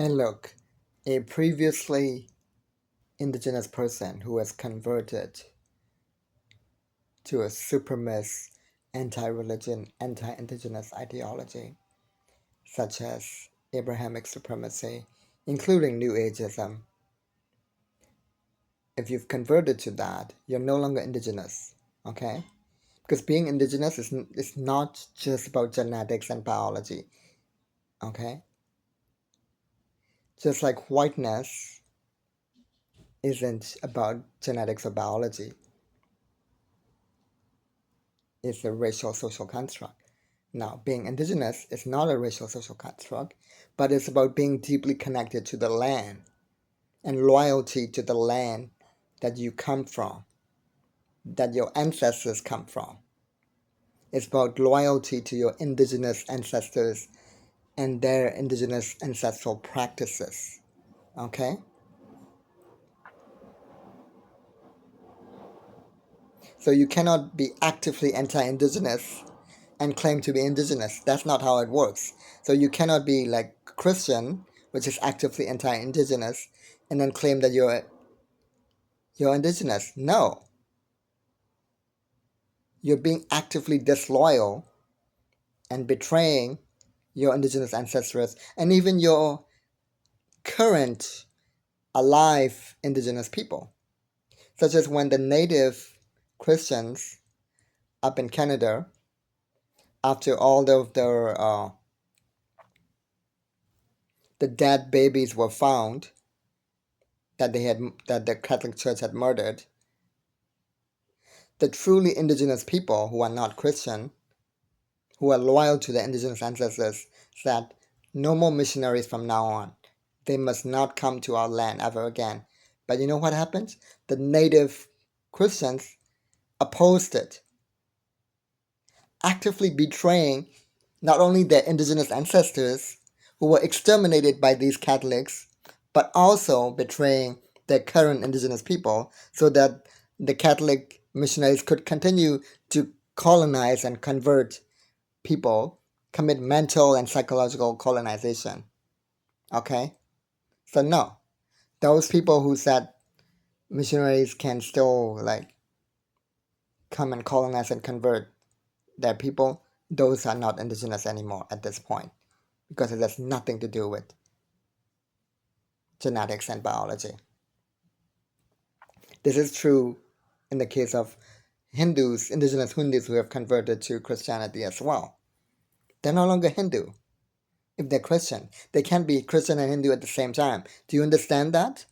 Hey, look, a previously indigenous person who has converted to a supremacist, anti-religion, anti-indigenous ideology, such as Abrahamic supremacy, including New Ageism. If you've converted to that, you're no longer indigenous, okay? Because being indigenous is not just about genetics and biology, okay? Just like whiteness isn't about genetics or biology, it's a racial social construct. Now, being indigenous is not a racial social construct, but it's about being deeply connected to the land and loyalty to the land that you come from, that your ancestors come from. It's about loyalty to your indigenous ancestors and their indigenous ancestral practices. Okay? So you cannot be actively anti indigenous and claim to be indigenous. That's not how it works. So you cannot be like Christian, which is actively anti-indigenous, and then claim that you're indigenous. No, you're being actively disloyal and betraying your indigenous ancestors and even your current alive indigenous people, such as when the native Christians up in Canada, after all of the dead babies were found that the Catholic Church had murdered, the truly indigenous people who are not Christian, who are loyal to their indigenous ancestors, said, no more missionaries from now on. They must not come to our land ever again. But you know what happened? The native Christians opposed it, actively betraying not only their indigenous ancestors who were exterminated by these Catholics, but also betraying their current indigenous people so that the Catholic missionaries could continue to colonize and convert people, commit mental and psychological colonization. Okay? So, no, those people who said missionaries can still like come and colonize and convert their people, those are not indigenous anymore at this point because it has nothing to do with genetics and biology. This is true in the case of Hindus, indigenous Hindus who have converted to Christianity as well. They're no longer Hindu if they're Christian. They can't be Christian and Hindu at the same time. Do you understand that?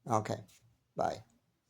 Okay, bye.